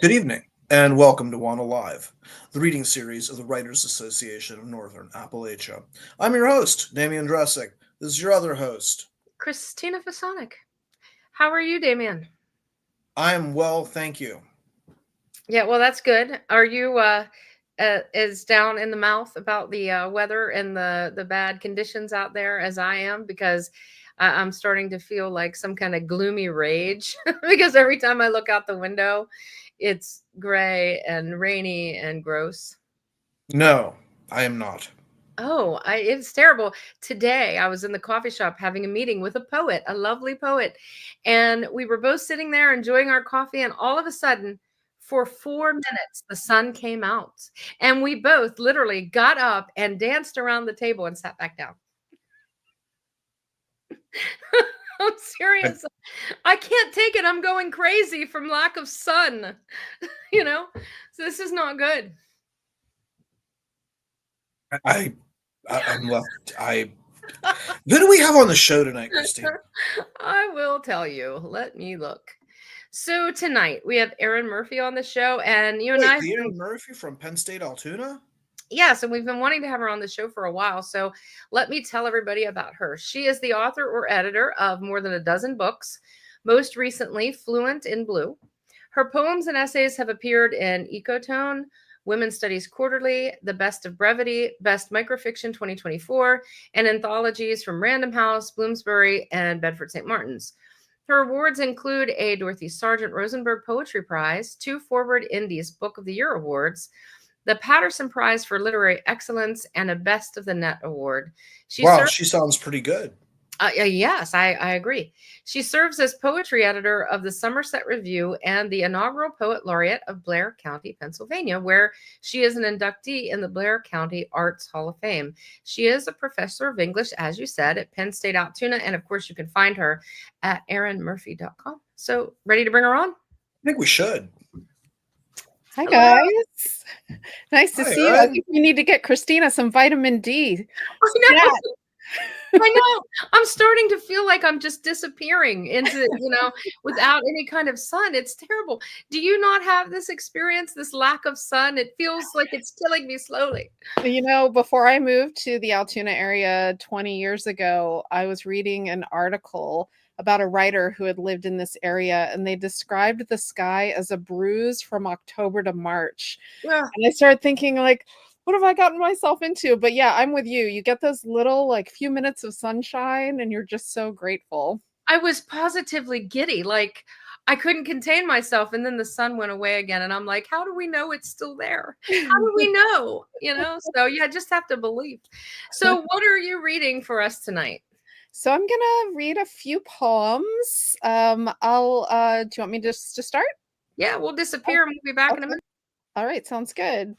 Good evening, and welcome to WANA Live, the reading series of the Writers Association of Northern Appalachia. I'm your host, Damian Dressing. This is your other host. Christina Fasonic. How are you, Damien? I am well, thank you. Yeah, well, that's good. Are you as down in the mouth about the weather and the bad conditions out there as I am? Because I'm starting to feel like some kind of gloomy rage because every time I look out the window, it's gray and rainy and gross. No, I am not. Oh, it's terrible. Today, I was in the coffee shop having a meeting with a poet, a lovely poet, and we were both sitting there enjoying our coffee. And all of a sudden, for 4 minutes, the sun came out, and we both literally got up and danced around the table and sat back down. I'm I, serious. I can't take it. I'm going crazy from lack of sun. you know, so this is not good. I, I'm left. Who do we have on the show tonight, Christine? I will tell you. Let me look. So tonight we have Erin Murphy on the show, and you and I Wait, have the been, Erin Murphy from Penn State Altoona? yes, and we've been wanting to have her on the show for a while. So let me tell everybody about her. She is the author or editor of more than a dozen books, most recently Fluent in Blue. Her poems and essays have appeared in Ecotone, Women's Studies Quarterly, The Best of Brevity, Best Microfiction 2024, and anthologies from Random House, Bloomsbury, and Bedford St. Martin's. Her awards include a Dorothy Sargent Rosenberg Poetry Prize, two Forward Indies Book of the Year awards, the Patterson Prize for Literary Excellence, and a Best of the Net award. She Wow, served she sounds pretty good. yes, I agree. She serves as poetry editor of the Somerset Review and the inaugural poet laureate of Blair County, Pennsylvania, where she is an inductee in the Blair County Arts Hall of Fame. She is a professor of English, as you said, at Penn State Altoona. And of course, you can find her at erinmurphy.com. So, ready to bring her on? I think we should. Hi, Hello. guys. Nice to Hi, see you. I Erin. think we need to get Christina some vitamin D. I know. Yeah. I know. I'm starting to feel like I'm just disappearing into, without any kind of sun. It's terrible. Do you not have this experience, this lack of sun? It feels like it's killing me slowly. Before I moved to the Altoona area 20 years ago, I was reading an article about a writer who had lived in this area, and they described the sky as a bruise from October to March. Yeah. And I started thinking, like, what have I gotten myself into? But yeah, I'm with you. You get those little, like, few minutes of sunshine, and you're just so grateful. I was positively giddy. Like I couldn't contain myself. And then the sun went away again. And I'm like, how do we know it's still there? How do we know? So yeah, just have to believe. So, what are you reading for us tonight? So I'm gonna read a few poems. Do you want me just to start? Yeah, we'll disappear and we'll be back in a Okay. minute. All right, sounds good.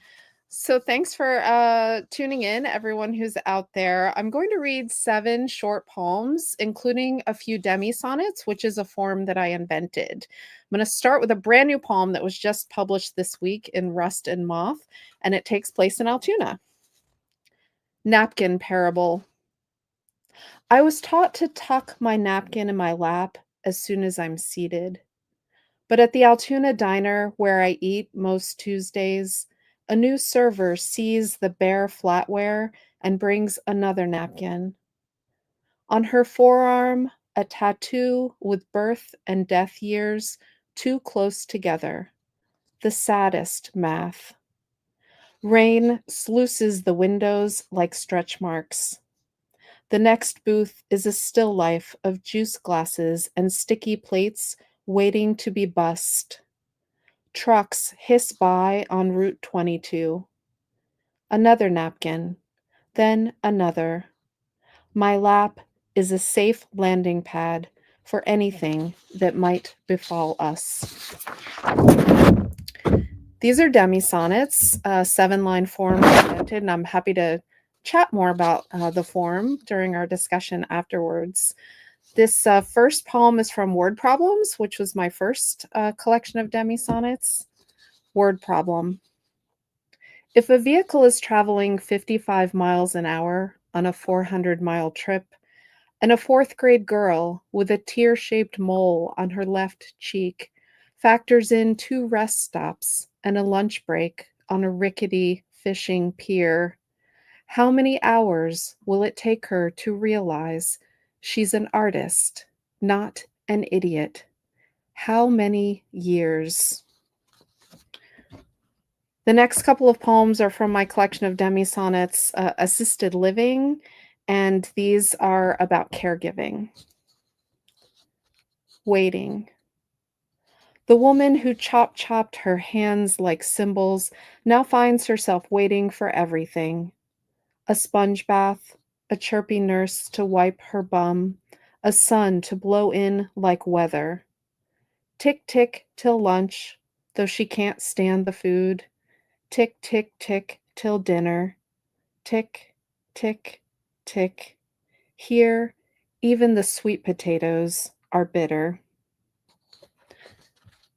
So thanks for tuning in, everyone who's out there. I'm going to read 7 short poems, including a few demi-sonnets, which is a form that I invented. I'm going to start with a brand new poem that was just published this week in Rust and Moth, and it takes place in Altoona. Napkin Parable. I was taught to tuck my napkin in my lap as soon as I'm seated. But at the Altoona diner where I eat most Tuesdays, a new server sees the bare flatware and brings another napkin. On her forearm, a tattoo with birth and death years too close together. The saddest math. Rain sluices the windows like stretch marks. The next booth is a still life of juice glasses and sticky plates waiting to be bussed. Trucks hiss by on Route 22. Another napkin, then another. My lap is a safe landing pad for anything that might befall us. These are demi-sonnets, 7-line form invented, and I'm happy to chat more about the form during our discussion afterwards. This first poem is from Word Problems, which was my first collection of demi-sonnets. Word problem. If a vehicle is traveling 55 miles an hour on a 400-mile trip, and a 4th grade girl with a tear-shaped mole on her left cheek factors in 2 rest stops and a lunch break on a rickety fishing pier. How many hours will it take her to realize she's an artist, not an idiot? How many years? The next couple of poems are from my collection of demi-sonnets, Assisted Living, and these are about caregiving. Waiting. The woman who chopped her hands like cymbals now finds herself waiting for everything. A sponge bath, a chirpy nurse to wipe her bum, a sun to blow in like weather. Tick, tick till lunch, though she can't stand the food. Tick, tick, tick till dinner. Tick, tick, tick. Here, even the sweet potatoes are bitter.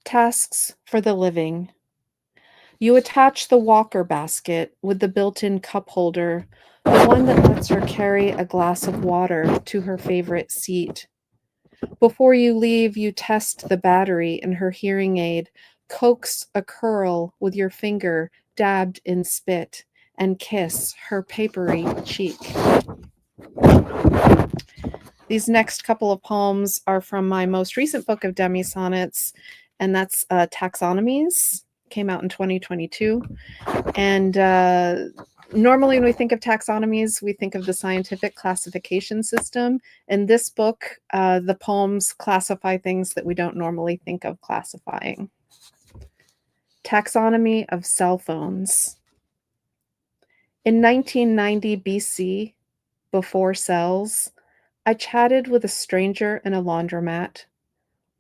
Tasks for the living. You attach the walker basket with the built-in cup holder, the one that lets her carry a glass of water to her favorite seat. Before you leave, you test the battery in her hearing aid, coax a curl with your finger dabbed in spit, and kiss her papery cheek. These next couple of poems are from my most recent book of demi-sonnets, and that's Taxonomies. Came out in 2022. And normally when we think of taxonomies, we think of the scientific classification system. In this book, the poems classify things that we don't normally think of classifying. Taxonomy of cell phones. In 1990 BC, before cells, I chatted with a stranger in a laundromat.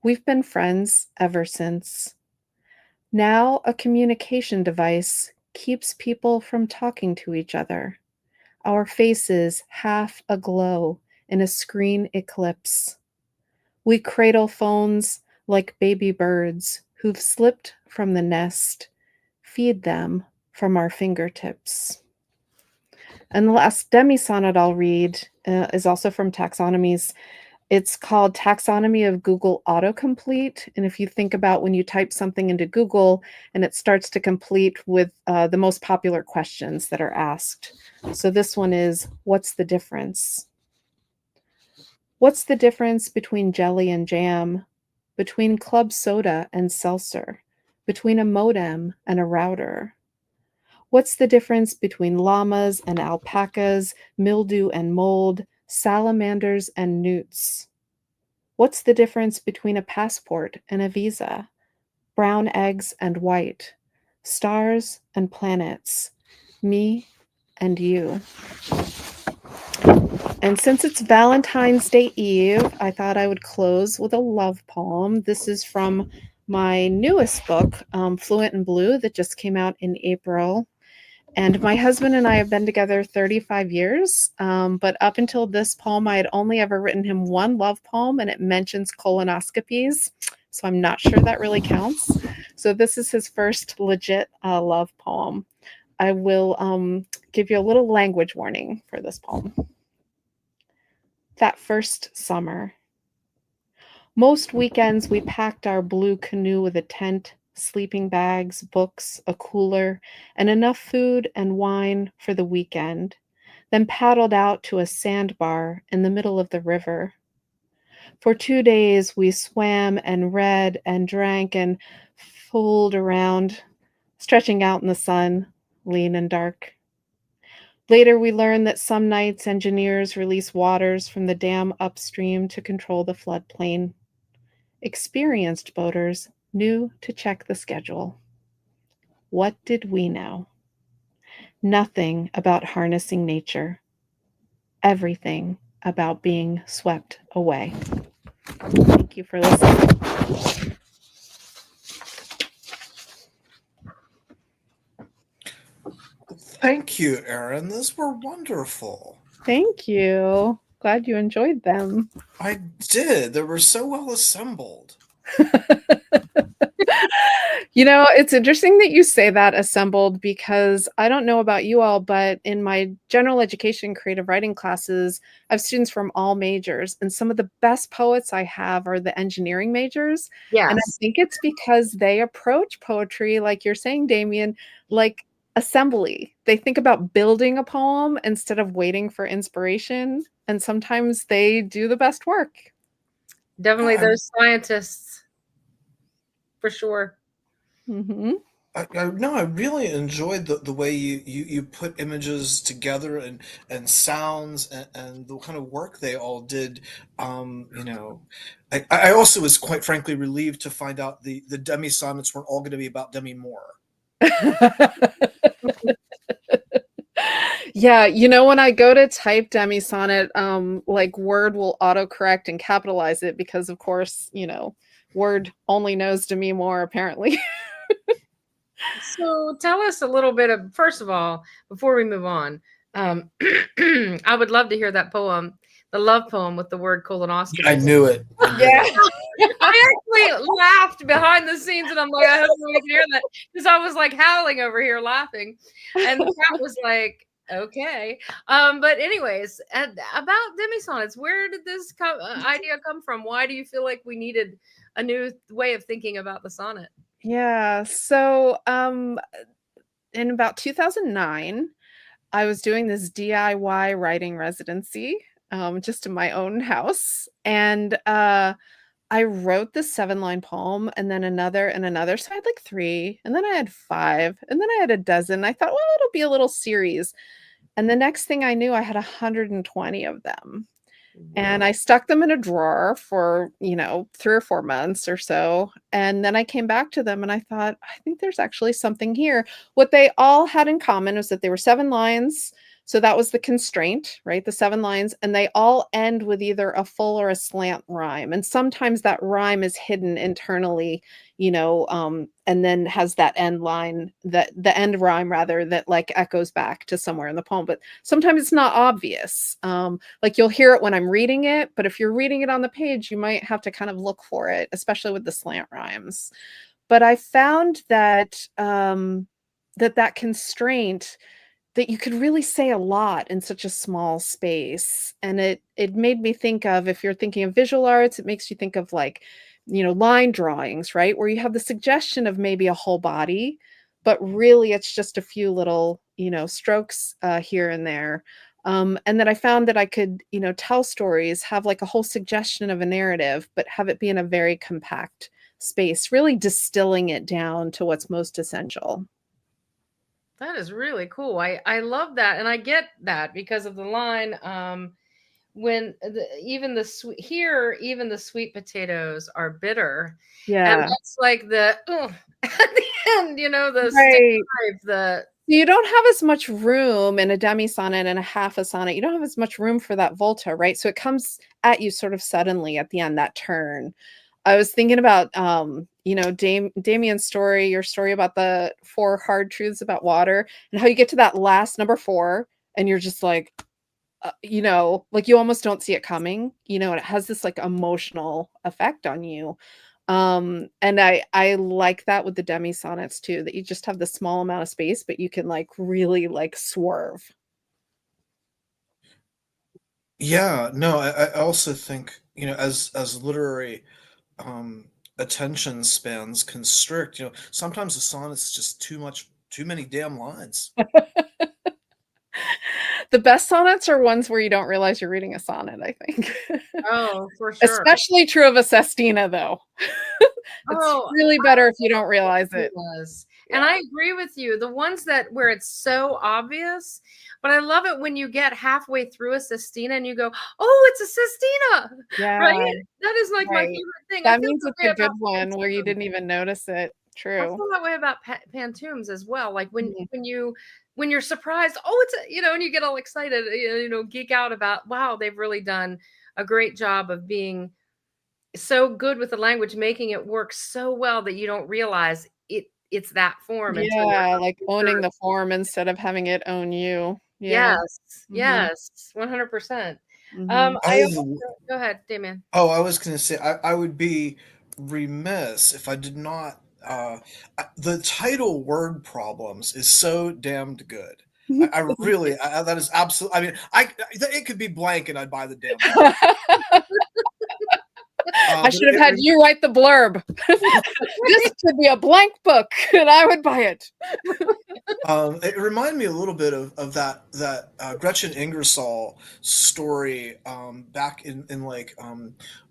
We've been friends ever since. Now a communication device keeps people from talking to each other, our faces half aglow in a screen eclipse. We cradle phones like baby birds who've slipped from the nest, feed them from our fingertips. And the last demi-sonnet I'll read is also from Taxonomies. It's called Taxonomy of Google Autocomplete. And if you think about when you type something into Google and it starts to complete with the most popular questions that are asked. So this one is, what's the difference? What's the difference between jelly and jam? Between club soda and seltzer? Between a modem and a router? What's the difference between llamas and alpacas, mildew and mold, salamanders and newts? What's the difference between a passport and a visa? Brown eggs and white, stars and planets, me and you. And since it's Valentine's Day Eve, I thought I would close with a love poem. This is from my newest book, Fluent in Blue, that just came out in April. And my husband and I have been together 35 years, but up until this poem, I had only ever written him one love poem, and it mentions colonoscopies, so I'm not sure that really counts. So this is his first legit love poem. I will give you a little language warning for this poem. That first summer. Most weekends, we packed our blue canoe with a tent, sleeping bags, books, a cooler, and enough food and wine for the weekend, then paddled out to a sandbar in the middle of the river. For 2 days, we swam and read and drank and fooled around, stretching out in the sun, lean and dark. Later, we learned that some nights engineers release waters from the dam upstream to control the floodplain. Experienced boaters knew to check the schedule. What did we know? Nothing about harnessing nature. Everything about being swept away. Thank you for listening. Thank you, Erin. Those were wonderful. Thank you. Glad you enjoyed them. I did. They were so well assembled. It's interesting that you say that assembled because I don't know about you all, but in my general education creative writing classes, I have students from all majors, and some of the best poets I have are the engineering majors. And I Yes, think it's because they approach poetry, like you're saying, Damien, like assembly. They think about building a poem instead of waiting for inspiration. And sometimes they do the best work. definitely I, those scientists for sure. Hmm. no, I really enjoyed the way you put images together and sounds and the kind of work they all did. I also was quite frankly relieved to find out the Demi sonnets weren't all going to be about Demi Moore. Yeah, when I go to type demi sonnet, like Word will autocorrect and capitalize it because, of course, Word only knows Demi Moore apparently. So tell us a little bit of, first of all, before we move on, um, I would love to hear that poem, the love poem with the word I colonoscopy. knew it. I knew Yeah. it. I actually laughed behind the scenes, and I'm like, I hope nobody can hear that because I was like howling over here laughing, and the cat was like, okay. But anyways, about demi sonnets, where did this idea come from? Why do you feel like we needed a new way of thinking about the sonnet? Yeah. So, in about 2009, I was doing this DIY writing residency, just in my own house, and I wrote this 7-line poem and then another and another. So I had like 3, and then I had 5, and then I had a dozen. I thought, well, it'll be a little series. And the next thing I knew, I had 120 of them. And I stuck them in a drawer for, 3 or 4 months or so. And then I came back to them and I thought, I think there's actually something here. What they all had in common was that they were 7 lines. So that was the constraint, right? The 7 lines. And they all end with either a full or a slant rhyme. And sometimes that rhyme is hidden internally, and then has that end line, that the end rhyme rather, that like echoes back to somewhere in the poem. But sometimes it's not obvious. Like you'll hear it when I'm reading it, but if you're reading it on the page, you might have to kind of look for it, especially with the slant rhymes. But I found that that constraint, that you could really say a lot in such a small space. And it made me think of, if you're thinking of visual arts, it makes you think of like, line drawings, right? Where you have the suggestion of maybe a whole body, but really it's just a few little, strokes here and there. And that I found that I could, tell stories, have like a whole suggestion of a narrative, but have it be in a very compact space, really distilling it down to what's most essential. That is really cool. I love that, and I get that because of the line. When even the sweet here, even the sweet potatoes are bitter, and Yeah. that's like the at the end, the stick Right. knife, the You don't have as much room in a demi-sonnet and a half a sonnet. You don't have as much room for that volta, right? So it comes at you sort of suddenly at the end, that turn. I was thinking about, Damien's story, your story about the 4 hard truths about water, and how you get to that last number 4, and you're just like, like you almost don't see it coming, and it has this like emotional effect on you. And I like that with the demi sonnets too, that you just have the small amount of space, but you can like really like swerve. Yeah, no, I also think, as literary um attention spans constrict, sometimes a sonnet's just too many damn lines. The best sonnets are ones where you don't realize you're reading a sonnet, I think. oh, for sure. Especially true of a sestina, though. It's Oh, really better if you don't realize it it. was. And Yeah. I agree with you. The ones that where it's so obvious, but I love it when you get halfway through a sestina and you go, "Oh, it's a sestina." Right? Yeah, That is like my right. favorite thing. I That feel means that it's way a about good one where you pantoum. didn't even notice it. I True. feel that way about pantoums as well. Like Mhm. when you're surprised, oh, it's and you get all excited, geek out about, wow, they've really done a great job of being so good with the language, making it work so well that you don't realize it's that form until you're Yeah, like halfway through owning it. the form instead of having it own you. Yeah. Yes, Mhm, yes, 100%. mhm. I I also go ahead, Damien. Oh, I was going to say I would be remiss if I did not uh, the title "Word Problems" is so damned good. I really, that is absolutely. I mean, it could be blank and I'd buy the damn book. I But should have had you write the blurb. This could be a blank book, and I would buy it. It reminded me a little bit of that Gretchen Ingersoll story back in like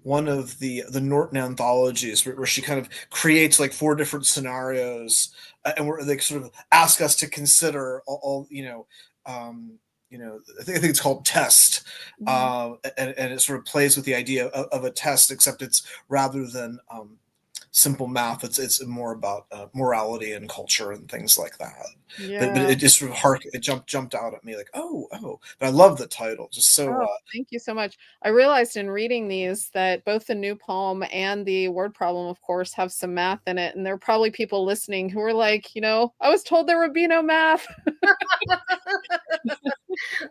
one of the Norton anthologies where she kind of creates like four different scenarios and where they sort of ask us to consider all I think it's called test, and it sort of plays with the idea of a test, except it's rather than simple math. It's more about morality and culture and things like that. But Yeah. it just sort of it jumped out at me like oh. But I love the title. Just so Oh, thank you so much. I realized in reading these that both the new poem and the word problem, of course, have some math in it. And there are probably people listening who are like, I was told there would be no math.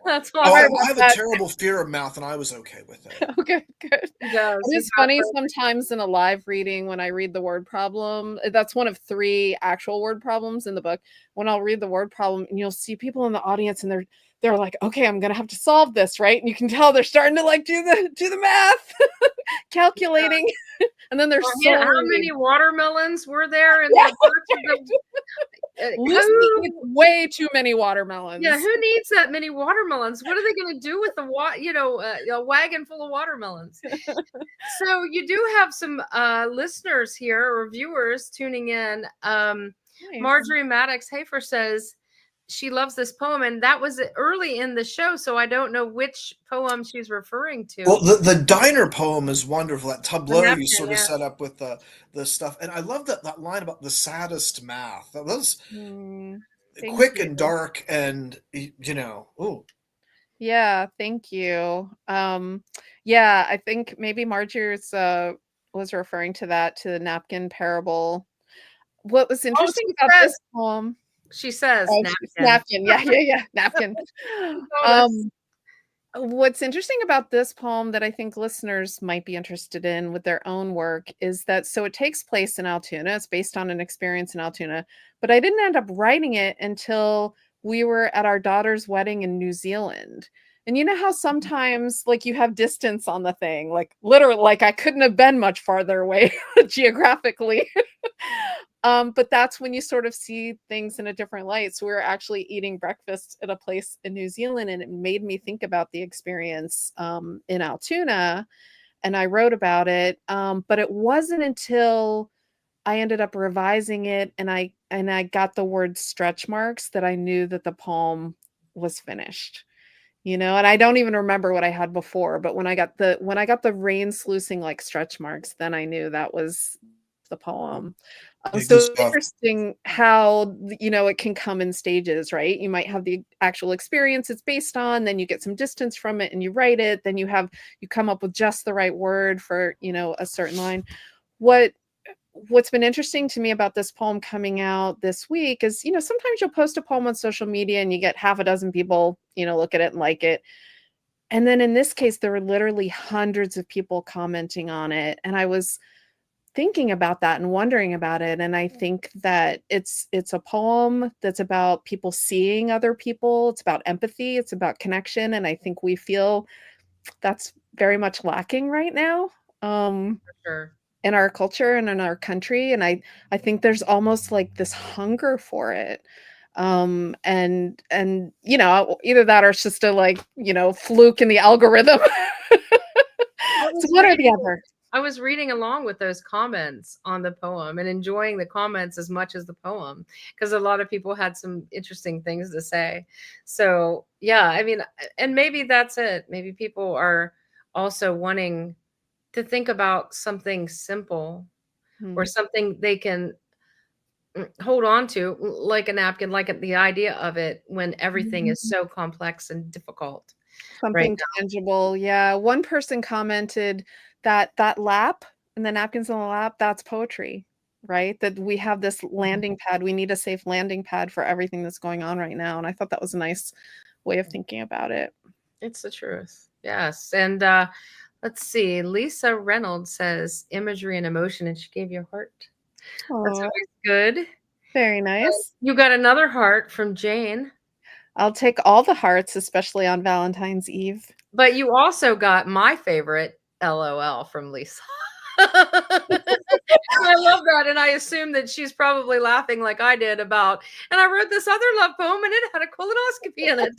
That's oh Sorry I about have a that. terrible fear of math, and I was okay with it. Okay, good. He does. It He is funny got sometimes in a live reading when I read the word problem. That's one of 3 actual word problems in the book. When I'll read the word problem and you'll see people in the audience and they're like, "Okay, I'm gonna have to solve this," right? And you can tell they're starting to like do the math, calculating, and then they're so How relieved. many watermelons were there in Yeah, the box of right. Lucy eats who? way too many Yeah, watermelons. who needs that many watermelons? What are they going to do with a wagon full of watermelons? So you do have some listeners here or viewers tuning in. Nice. Marjorie Maddox Hafer says she loves this poem, and that was early in the show, so I don't know which poem she's referring Well, to. the diner poem is wonderful. That The tableau you napkin, sort of yeah. set up with the stuff, and I love that line about the saddest math. That was Thank quick you. and dark, and ooh. Yeah, thank you. Yeah, I think maybe Marjorie's was referring to that to the napkin parable. What was Oh, interesting about this poem? she says Oh, napkin. napkin. Yeah, yeah, yeah, napkin. She told us. Um, what's interesting about this poem that I think listeners might be interested in with their own work is that so it takes place in Altoona. It's based on an experience in Altoona, but I didn't end up writing it until we were at our daughter's wedding in New Zealand. And you know how sometimes like you have distance on the thing, like literally like I couldn't have been much farther away geographically. But that's when you sort of see things in a different light. So we were actually eating breakfast at a place in New Zealand, and it made me think about the experience in Altoona, and I wrote about it. But it wasn't until I ended up revising it, and I got the word stretch marks that I knew that the poem was finished. And I don't even remember what I had before, but when I got the rain sluicing like stretch marks, then I knew that was the poem. Good So stuff. interesting how it can come in stages, right? You might have the actual experience it's based on, then you get some distance from it and you write it, then you come up with just the right word for a certain line. What's been interesting to me about this poem coming out this week is, sometimes you'll post a poem on social media and you get half a dozen people, look at it and like it. And then in this case, there were literally hundreds of people commenting on it. And I was thinking about that and wondering about it. And I think that it's a poem that's about people seeing other people. It's about empathy. It's about connection. And I think we feel that's very much lacking right now. For sure. In our culture and in our country, and I think there's almost like this hunger for it. And either that or it's just a like, fluke in the algorithm. I So was one or the reading other. I was reading along with those comments on the poem and enjoying the comments as much as the poem because a lot of people had some interesting things to say. So, yeah, I mean, and maybe that's it. Maybe people are also wanting to think about something simple or Hmm. something they can hold on to, like a napkin, like the idea of it when everything is Mhm. so complex and difficult right Something tangible. Yeah. One person commented that lap and the napkins on the lap, that's poetry, right? That we have this now. landing pad. We need a safe landing pad for everything that's going on right now. And I thought that was a nice way of thinking about it. It's the truth. Yes. And let's see. Lisa Reynolds says imagery and emotion, and she gave you a heart. That's Oh, always good. very nice. You got another heart from Jane, I'll take all the hearts, especially on Valentine's Eve. but you also got my favorite LOL from Lisa. I love that, and I assume that she's probably laughing like I did about, and I wrote this other love poem, and it had a colonoscopy in it.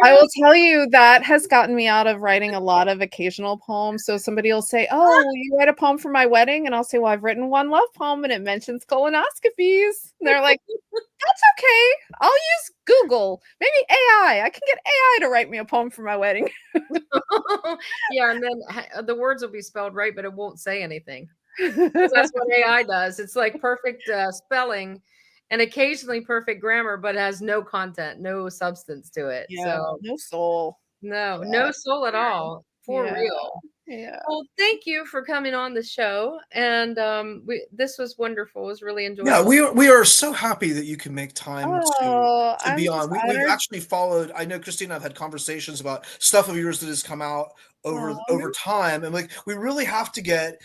I will tell you that has gotten me out of writing a lot of occasional poems. So somebody will say, "Oh, will you write a poem for my wedding?" And I'll say, "Well, I've written one love poem and it mentions colonoscopies." And they're like, "That's okay. I'll use Google. Maybe AI. I can get AI to write me a poem for my wedding." Yeah, and then the words will be spelled right, but it won't say anything. 'Cause that's what AI does. It's like perfect spelling and occasionally perfect grammar, but has no content, no substance to it. Yeah, So no soul. no soul at all, for Yeah, real. yeah. Well, thank you for coming on the show, and this was wonderful. It was really Yeah, enjoyable. we are so happy that you can make time Oh, to I'm be just on. We've honored. actually followed. I know Christina, I've had conversations about stuff of yours that has come out over Oh, time, and like we really have to get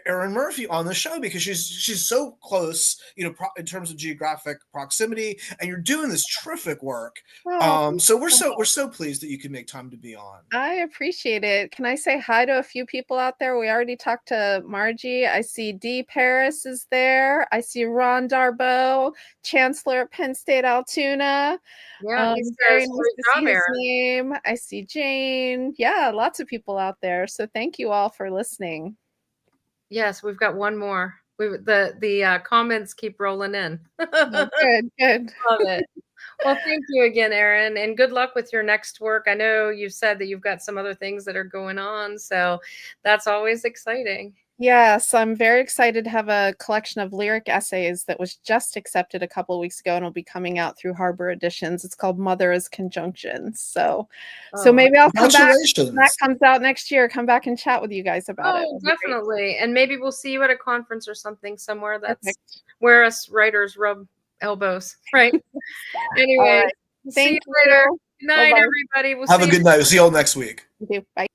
Erin Murphy on the show because she's so close, in terms of geographic proximity, and you're doing this terrific work. oh, thank So you so we're much. so pleased that you can make time to be on. I appreciate it. Can I say hi to a few people out there? We already talked to Margie. I see Dee Paris is there. I see Ron Darbo, Chancellor at Penn State Altoona. Yeah, he Very says, nice "Great to job, see his Erin." name. I see Jane. Yeah, lots of people out there. So thank you all for listening. Yes, we've got one more. The comments keep rolling in. Oh, good, good. Love it. Well, thank you again, Erin, and good luck with your next work. I know you said that you've got some other things that are going on, so that's always exciting. Yes, I'm very excited to have a collection of lyric essays that was just accepted a couple of weeks ago and will be coming out through Harbor Editions. It's called Mother as Conjunctions. So Oh, maybe I'll come back when that Congratulations! comes out next year. Come back and chat with you guys about it. oh, That'd be great. definitely. And maybe we'll see you at a conference or something somewhere that's Perfect. where us writers rub elbows, right? All Anyway, right. see you Thank later. you. Good night, Bye-bye. everybody. We'll Have see a you. good night. We'll see you all next week. You too. Bye.